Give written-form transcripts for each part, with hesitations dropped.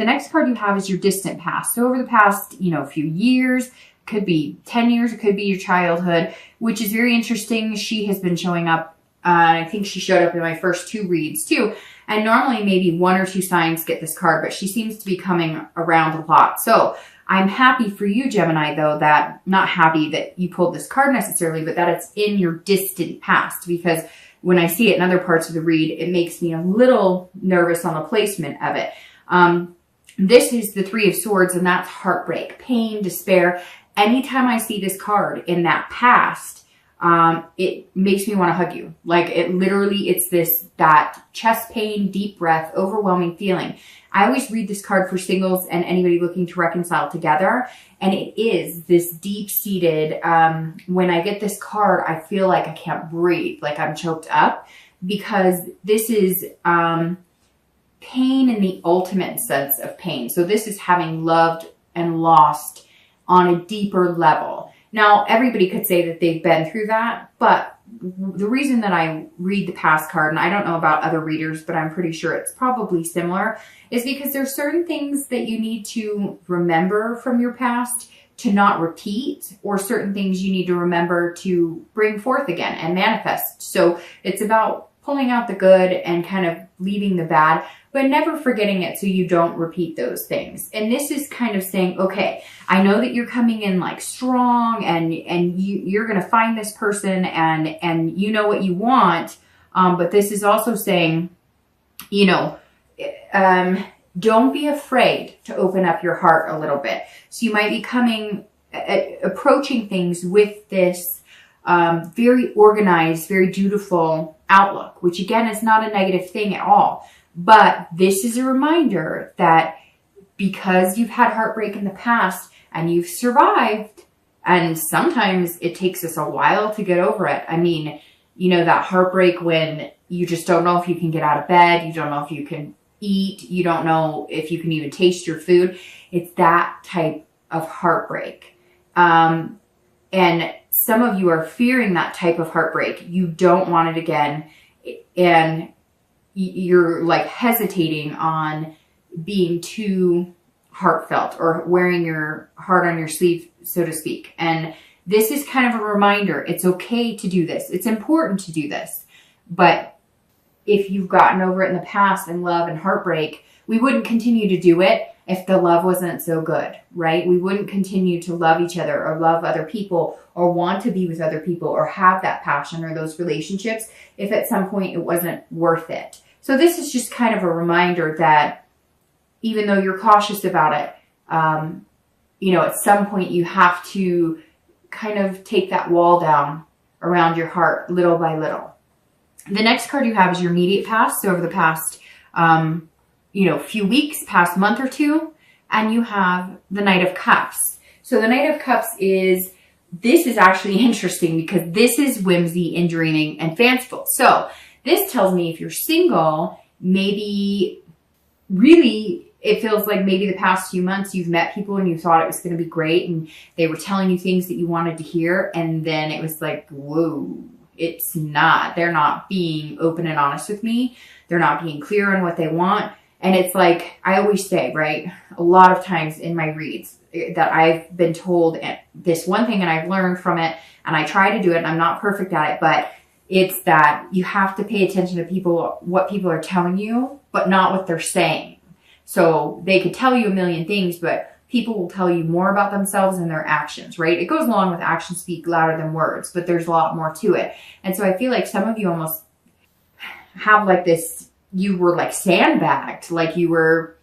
The next card you have is your distant past. So over the past, few years, could be 10 years, it could be your childhood, which is very interesting. She has been showing up. I think she showed up in my first 2 reads too. And normally maybe 1 or 2 signs get this card, but she seems to be coming around a lot. So I'm happy for you, Gemini, though, not happy that you pulled this card necessarily, but that it's in your distant past, because when I see it in other parts of the read, it makes me a little nervous on the placement of it. This is the 3 of Swords, and that's heartbreak, pain, despair. Anytime I see this card in that past, it makes me want to hug you. Like, it literally, it's that chest pain, deep breath, overwhelming feeling. I always read this card for singles and anybody looking to reconcile together. And it is this deep-seated, when I get this card, I feel like I can't breathe, like I'm choked up, because this is pain in the ultimate sense of pain. So this is having loved and lost on a deeper level. Now, everybody could say that they've been through that, but the reason that I read the past card, and I don't know about other readers, but I'm pretty sure it's probably similar, is because there's certain things that you need to remember from your past to not repeat, or certain things you need to remember to bring forth again and manifest. So it's about pulling out the good and kind of leaving the bad, but never forgetting it so you don't repeat those things. And this is kind of saying, okay, I know that you're coming in like strong, and you're going to find this person, and you know what you want. But this is also saying, don't be afraid to open up your heart a little bit. So you might be approaching things with this very organized, very dutiful outlook, which again is not a negative thing at all. But this is a reminder that because you've had heartbreak in the past and you've survived, and sometimes it takes us a while to get over it. I mean, that heartbreak when you just don't know if you can get out of bed, you don't know if you can eat, you don't know if you can even taste your food. It's that type of heartbreak. And some of you are fearing that type of heartbreak. You don't want it again. And you're like hesitating on being too heartfelt or wearing your heart on your sleeve, so to speak. And this is kind of a reminder. It's okay to do this. It's important to do this. But if you've gotten over it in the past in love and heartbreak, we wouldn't continue to do it if the love wasn't so good, right? We wouldn't continue to love each other or love other people or want to be with other people or have that passion or those relationships if at some point it wasn't worth it. So this is just kind of a reminder that even though you're cautious about it, at some point you have to kind of take that wall down around your heart little by little. The next card you have is your immediate past. So over the past, few weeks, past month or two, and you have the Knight of Cups. So the Knight of Cups this is actually interesting because this is whimsy and dreaming and fanciful. So this tells me if you're single, maybe really it feels like maybe the past few months you've met people and you thought it was going to be great and they were telling you things that you wanted to hear, and then it was like, whoa, it's not. They're not being open and honest with me. They're not being clear on what they want. And it's like, I always say, right, a lot of times in my reads that I've been told this one thing and I've learned from it and I try to do it and I'm not perfect at it, but it's that you have to pay attention to what people are telling you, but not what they're saying. So they could tell you a million things, but people will tell you more about themselves and their actions, right? It goes along with actions speak louder than words, but there's a lot more to it. And so I feel like some of you almost have like this, you were like sandbagged, like you were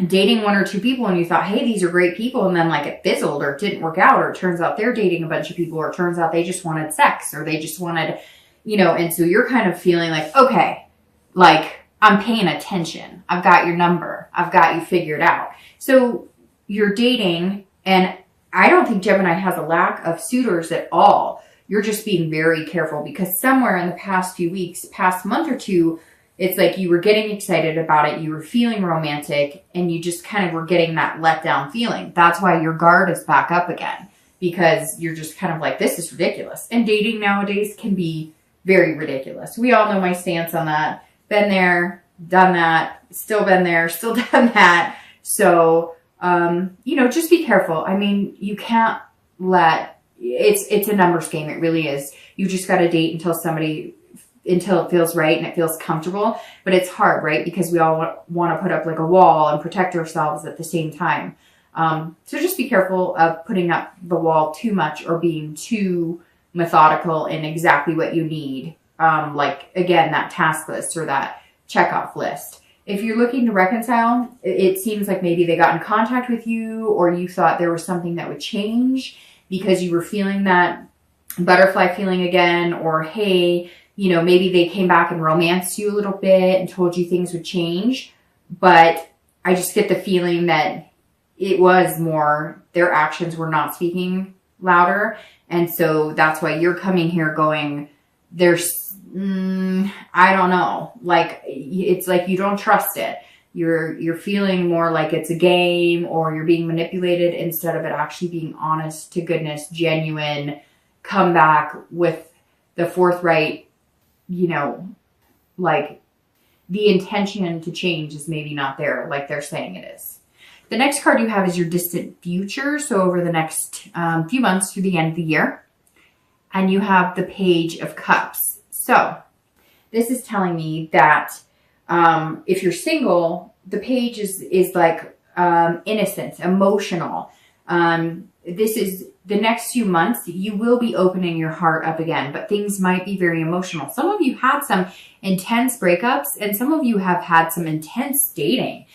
dating 1 or 2 people and you thought, hey, these are great people. And then like it fizzled or it didn't work out, or it turns out they're dating a bunch of people, or it turns out they just wanted sex, or they just wanted, and so you're kind of feeling like, okay, like I'm paying attention. I've got your number. I've got you figured out. So you're dating, and I don't think Gemini has a lack of suitors at all. You're just being very careful because somewhere in the past few weeks, past month or two, it's like you were getting excited about it. You were feeling romantic, and you just kind of were getting that letdown feeling. That's why your guard is back up again, because you're just kind of like, this is ridiculous. And dating nowadays can be very ridiculous. We all know my stance on that. Been there, done that, still been there, still done that. So, you know, just be careful. I mean, you can't let, it's a numbers game. It really is. You just got to date until it feels right and it feels comfortable. But it's hard, right? Because we all want to put up like a wall and protect ourselves at the same time. So just be careful of putting up the wall too much or being too methodical in exactly what you need. Like, again, that task list or that checkoff list. If you're looking to reconcile, it seems like maybe they got in contact with you, or you thought there was something that would change because you were feeling that butterfly feeling again, or hey, you know, maybe they came back and romanced you a little bit and told you things would change. But I just get the feeling that it was more, their actions were not speaking louder. And so that's why you're coming here going, there's, I don't know. Like, it's like you don't trust it. You're feeling more like it's a game, or you're being manipulated instead of it actually being honest to goodness, genuine, come back with the forthright, you know, like the intention to change is maybe not there like they're saying it is. The next card you have is your distant future. So over the next few months through the end of the year. And you have the Page of Cups. So this is telling me that if you're single, the page is like innocent, emotional. This is the next few months, you will be opening your heart up again, but things might be very emotional. Some of you had some intense breakups, and some of you have had some intense dating.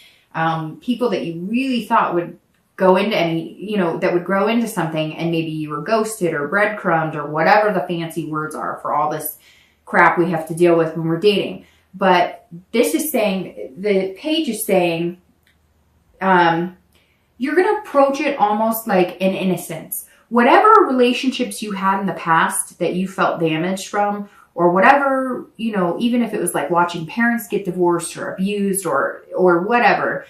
People that you really thought would go into any, you know, that would grow into something, and maybe you were ghosted or breadcrumbed or whatever the fancy words are for all this crap we have to deal with when we're dating. But this is saying, the page is saying, you're going to approach it almost like an innocence. Whatever relationships you had in the past that you felt damaged from, or whatever, you know, even if it was like watching parents get divorced or abused or whatever,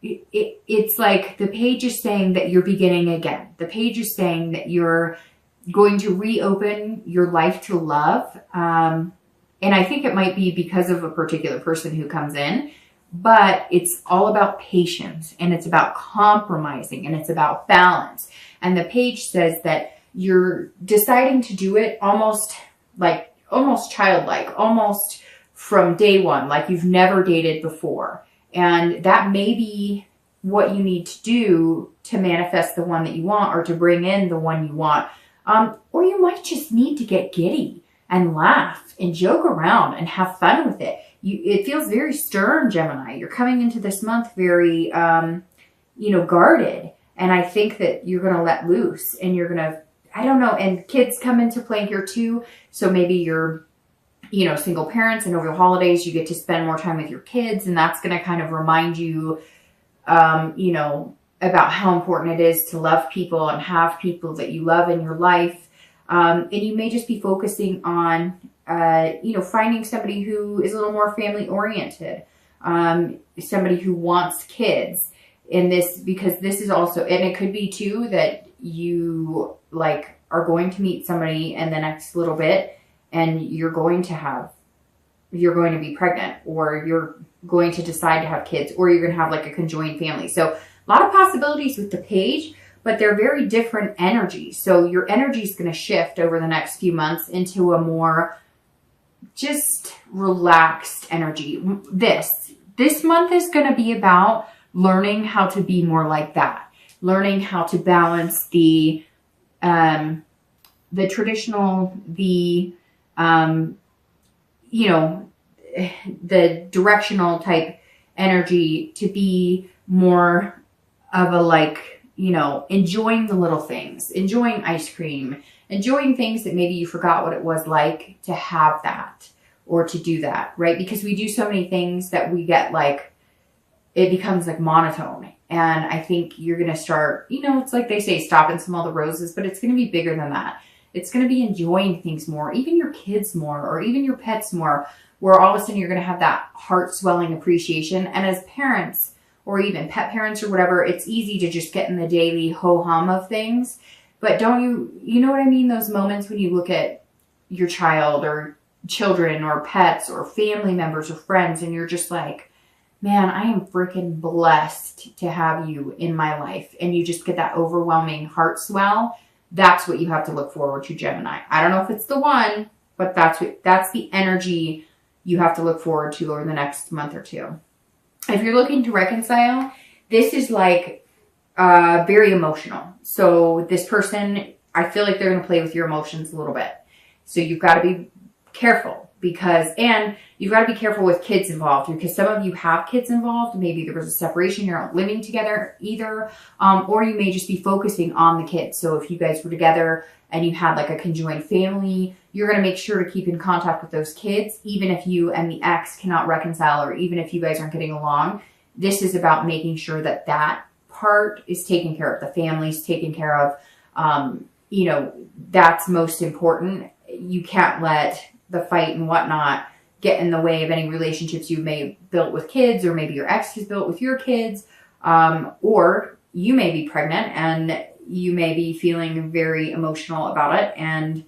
it's like the page is saying that you're beginning again. The page is saying that you're going to reopen your life to love. And I think it might be because of a particular person who comes in, but it's all about patience, and it's about compromising, and it's about balance. And the page says that you're deciding to do it almost childlike, almost from day one, like you've never dated before. And that may be what you need to do to manifest the one that you want, or to bring in the one you want. Or you might just need to get giddy and laugh and joke around and have fun with it. It feels very stern, Gemini. You're coming into this month very, you know, guarded. And I think that you're going to let loose, and you're going to, I don't know, and kids come into play here too. So maybe you're, you know, single parents, and over the holidays you get to spend more time with your kids, and that's going to kind of remind you, you know, about how important it is to love people and have people that you love in your life. And you may just be focusing on, you know, finding somebody who is a little more family oriented, somebody who wants kids in this, because this is also, and it could be too that you like are going to meet somebody in the next little bit, and you're going to be pregnant, or you're going to decide to have kids, or you're going to have like a conjoined family. So a lot of possibilities with the page, but they're very different energies. So your energy is going to shift over the next few months into a more just relaxed energy. This month is going to be about learning how to be more like that, learning how to balance the traditional, you know, the directional type energy, to be more of a, like, you know, enjoying the little things, enjoying ice cream, enjoying things that maybe you forgot what it was like to have that or to do that, right? Because we do so many things that we get like, it becomes like monotone. And I think you're going to start, you know, it's like they say, stop and smell the roses, but it's going to be bigger than that. It's going to be enjoying things more, even your kids more, or even your pets more, where all of a sudden you're going to have that heart swelling appreciation. And as parents, or even pet parents or whatever, it's easy to just get in the daily ho-hum of things. But don't you know what I mean? Those moments when you look at your child or children or pets or family members or friends, and you're just like, man, I am freaking blessed to have you in my life. And you just get that overwhelming heart swell. That's what you have to look forward to, Gemini. I don't know if it's the one, but that's the energy you have to look forward to over the next month or two. If you're looking to reconcile, this is like very emotional. So this person, I feel like they're going to play with your emotions a little bit. So you've got to be careful and you've got to be careful with kids involved, because some of you have kids involved. Maybe there was a separation, you're not living together either, or you may just be focusing on the kids. So if you guys were together and you had like a conjoined family, you're going to make sure to keep in contact with those kids, even if you and the ex cannot reconcile, or even if you guys aren't getting along. This is about making sure that that part is taken care of, the family's taken care of. You know, that's most important. You can't let the fight and whatnot get in the way of any relationships you may have built with kids, or maybe your ex has built with your kids, or you may be pregnant and you may be feeling very emotional about it, and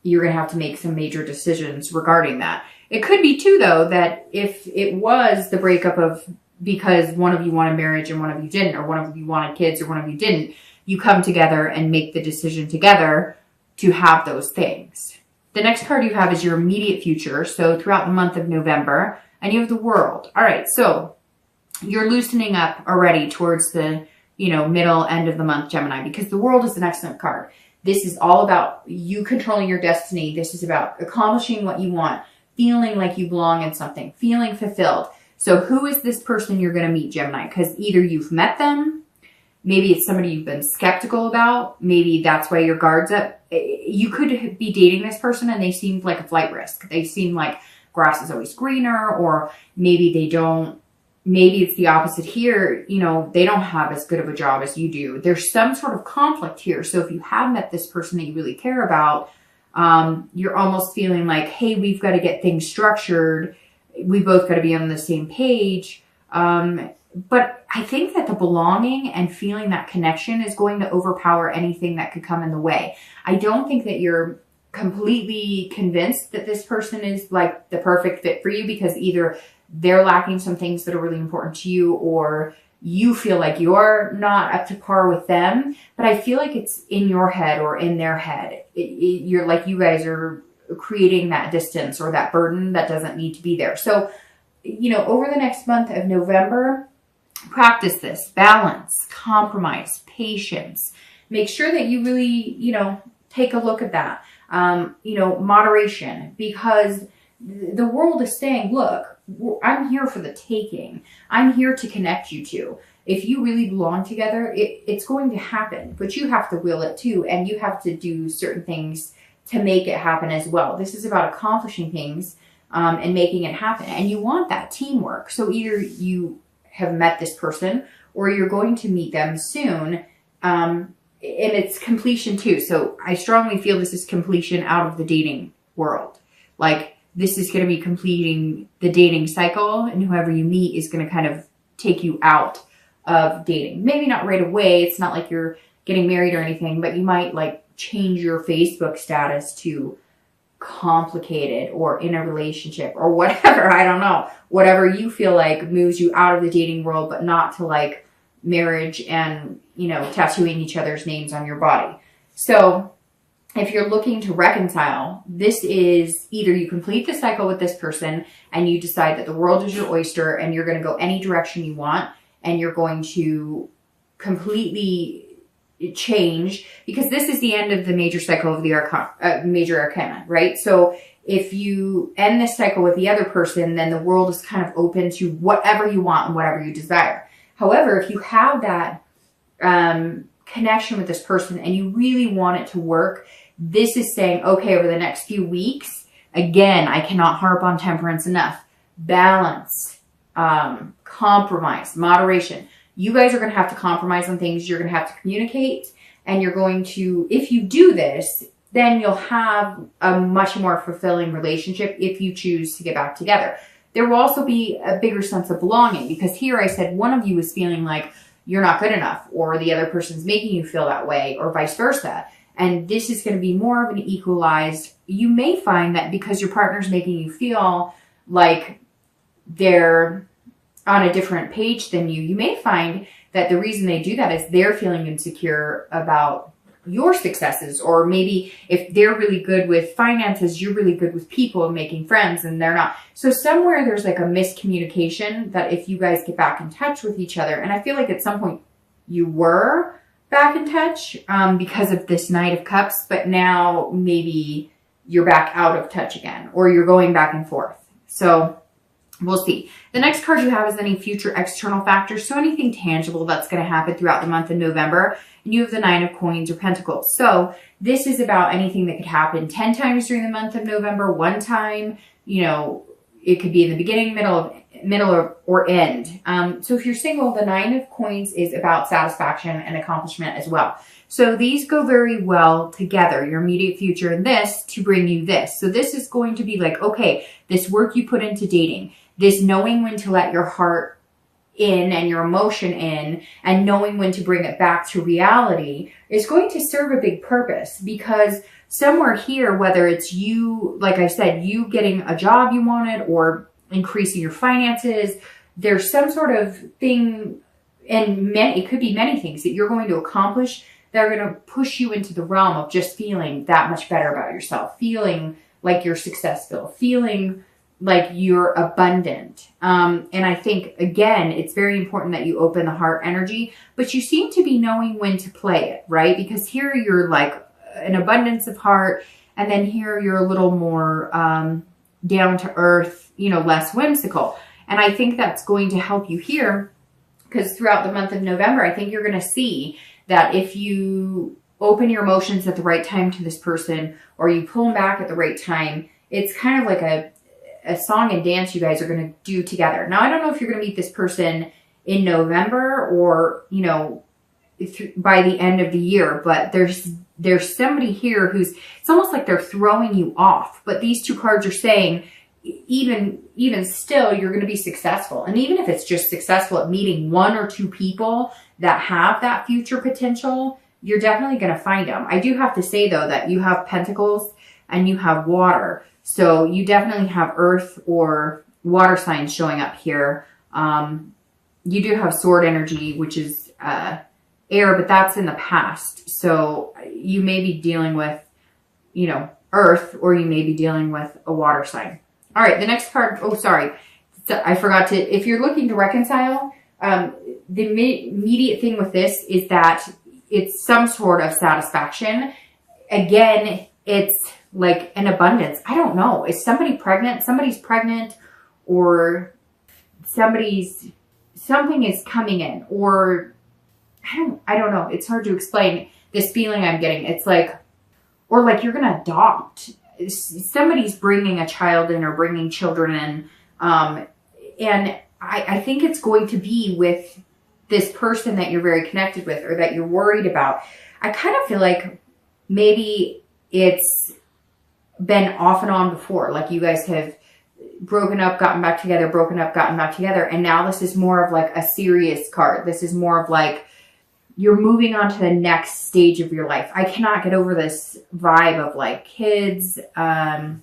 you're going to have to make some major decisions regarding that. It could be too, though, that if it was the breakup of because one of you wanted marriage and one of you didn't, or one of you wanted kids or one of you didn't, you come together and make the decision together to have those things. The next card you have is your immediate future. So throughout the month of November, and you have the World. All right, so you're loosening up already towards the, middle end of the month, Gemini, because the World is an excellent card. This is all about you controlling your destiny. This is about accomplishing what you want, feeling like you belong in something, feeling fulfilled. So who is this person you're going to meet, Gemini? Because either you've met them, maybe it's somebody you've been skeptical about. Maybe that's why your guard's up. You could be dating this person and they seemed like a flight risk. They seem like grass is always greener, or maybe they don't. Maybe it's the opposite here. They don't have as good of a job as you do. There's some sort of conflict here. So if you have met this person that you really care about, you're almost feeling like, hey, we've got to get things structured. We both got to be on the same page. But I think that the belonging and feeling that connection is going to overpower anything that could come in the way. I don't think that you're completely convinced that this person is like the perfect fit for you, because either they're lacking some things that are really important to you, or you feel like you're not up to par with them. But I feel like it's in your head or in their head. You're like, you guys are creating that distance or that burden that doesn't need to be there. So, over the next month of November, practice this: balance, compromise, patience. Make sure that you really, take a look at that. Moderation, because the World is saying, look, I'm here for the taking. I'm here to connect you two. If you really belong together, it's going to happen, but you have to will it too. And you have to do certain things to make it happen as well. This is about accomplishing things and making it happen. And you want that teamwork. So either you have met this person or you're going to meet them soon. And it's completion too. So I strongly feel this is completion out of the dating world. Like, this is going to be completing the dating cycle, and whoever you meet is going to kind of take you out of dating. Maybe not right away. It's not like you're getting married or anything, but you might like change your Facebook status to complicated or in a relationship or whatever. I don't know. Whatever you feel like moves you out of the dating world, but not to like marriage and, tattooing each other's names on your body. So if you're looking to reconcile, this is either you complete the cycle with this person and you decide that the world is your oyster and you're going to go any direction you want, and you're going to completely change, because this is the end of the major cycle of the major arcana, right? So if you end this cycle with the other person, then the world is kind of open to whatever you want and whatever you desire. However, if you have that connection with this person and you really want it to work, this is saying, okay, over the next few weeks, again, I cannot harp on temperance enough. Balance, compromise, moderation. You guys are going to have to compromise on things. You're going to have to communicate, and you're going to, if you do this, then you'll have a much more fulfilling relationship if you choose to get back together. There will also be a bigger sense of belonging, because here I said one of you is feeling like you're not good enough, or the other person's making you feel that way, or vice versa. And this is going to be more of an equalized. You may find that because your partner's making you feel like they're on a different page than you, you may find that the reason they do that is they're feeling insecure about your successes. Or maybe if they're really good with finances, you're really good with people and making friends, and they're not. So somewhere there's like a miscommunication that if you guys get back in touch with each other, and I feel like at some point you were back in touch because of this Knight of Cups, but now maybe you're back out of touch again, or you're going back and forth. So we'll see. The next card you have is any future external factors. So anything tangible that's going to happen throughout the month of November. And you have the 9 of Coins or Pentacles. So this is about anything that could happen 10 times during the month of November, one time. You know, it could be in the beginning, middle or end. So if you're single, the 9 of Coins is about satisfaction and accomplishment as well. So these go very well together, your immediate future and this to bring you this. So this is going to be like, okay, this work you put into dating, this knowing when to let your heart in and your emotion in, and knowing when to bring it back to reality is going to serve a big purpose. Because somewhere here, whether it's you, like I said, you getting a job you wanted or increasing your finances, there's some sort of thing, and it could be many things that you're going to accomplish that are going to push you into the realm of just feeling that much better about yourself, feeling like you're successful, feeling like you're abundant. And I think, again, it's very important that you open the heart energy, but you seem to be knowing when to play it, right? Because here you're like an abundance of heart, and then here you're a little more down to earth, you know, less whimsical. And I think that's going to help you here, because throughout the month of November, I think you're going to see that if you open your emotions at the right time to this person, or you pull them back at the right time, it's kind of like a song and dance you guys are going to do together. Now, I don't know if you're going to meet this person in November or, you know, by the end of the year, but there's somebody here who's, it's almost like they're throwing you off. But these two cards are saying, even still, you're going to be successful. And even if it's just successful at meeting 1 or 2 people that have that future potential, you're definitely going to find them. I do have to say, though, that you have Pentacles and you have water. So you definitely have earth or water signs showing up here. You do have sword energy, which is air, but that's in the past. So you may be dealing with, you know, earth, or you may be dealing with a water sign. All right, the next card. Oh, sorry. I forgot to, if you're looking to reconcile, the immediate thing with this is that it's some sort of satisfaction. Again, it's like an abundance. I don't know. Is somebody pregnant? Somebody's pregnant, or something is coming in, or I don't know. It's hard to explain this feeling I'm getting. It's like, or like you're going to adopt. Somebody's bringing a child in or bringing children in. And I think it's going to be with this person that you're very connected with, or that you're worried about. I kind of feel like maybe it's been off and on before. Like you guys have broken up, gotten back together, broken up, gotten back together. And now this is more of like a serious card. This is more of like you're moving on to the next stage of your life. I cannot get over this vibe of like kids. I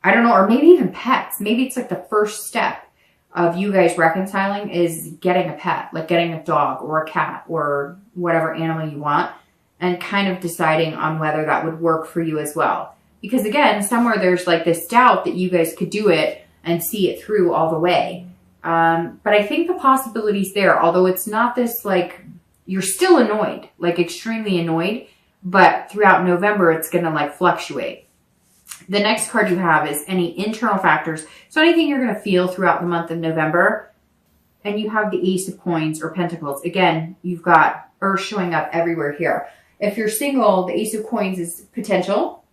don't know, or maybe even pets. Maybe it's like the first step of you guys reconciling is getting a pet, like getting a dog or a cat or whatever animal you want, and kind of deciding on whether that would work for you as well. Because again, somewhere there's like this doubt that you guys could do it and see it through all the way. But I think the possibility's there, although it's not this like, you're still annoyed, like extremely annoyed, but throughout November, it's going to like fluctuate. The next card you have is any internal factors. So anything you're going to feel throughout the month of November. And you have the Ace of Coins or Pentacles. Again, you've got Earth showing up everywhere here. If you're single, the Ace of Coins is potential,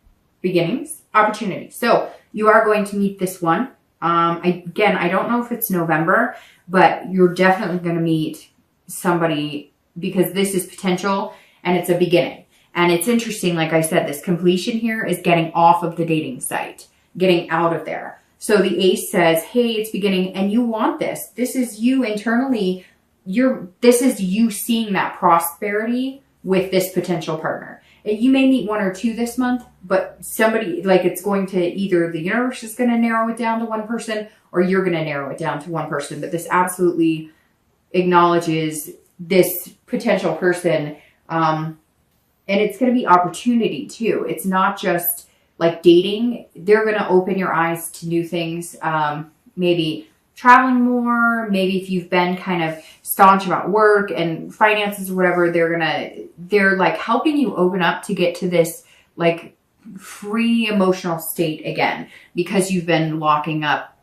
beginnings, opportunity. So you are going to meet this one. Again, I don't know if it's November, but you're definitely going to meet somebody, because this is potential and it's a beginning. And it's interesting, like I said, this completion here is getting off of the dating site, getting out of there. So the Ace says, hey, it's beginning and you want this. This is you internally. This is you seeing that prosperity with this potential partner. You may meet 1 or 2 this month, but somebody, like, it's going to either the universe is going to narrow it down to one person or you're going to narrow it down to one person. But this absolutely acknowledges this potential person. And it's going to be opportunity too. It's not just like dating. They're going to open your eyes to new things. Maybe traveling more. Maybe if you've been kind of staunch about work and finances or whatever, they're like helping you open up to get to this like free emotional state again, because you've been locking up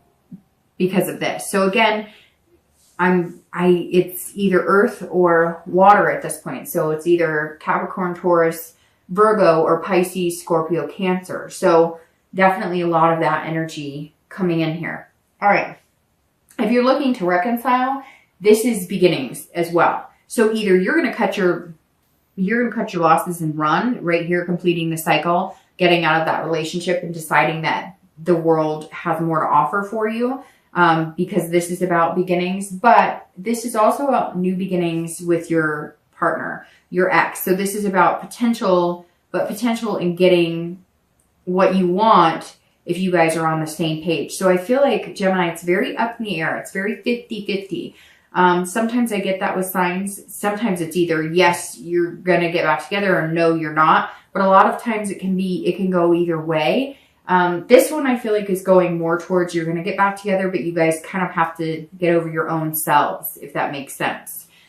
because of this. So again, it's either earth or water at this point. So it's either Capricorn, Taurus, Virgo, or Pisces, Scorpio, Cancer. So definitely a lot of that energy coming in here. All right. If you're looking to reconcile, this is beginnings as well. So either you're going to cut your losses and run right here, completing the cycle, getting out of that relationship and deciding that the world has more to offer for you, because this is about beginnings. But this is also about new beginnings with your partner, your ex. So this is about potential, but potential in getting what you want if you guys are on the same page. So I feel like, Gemini, it's very up in the air. It's very 50-50. Sometimes I get that with signs. Sometimes it's either yes, you're going to get back together, or no, you're not. But a lot of times it can go either way. This one I feel like is going more towards you're going to get back together, but you guys kind of have to get over your own selves, if that makes sense.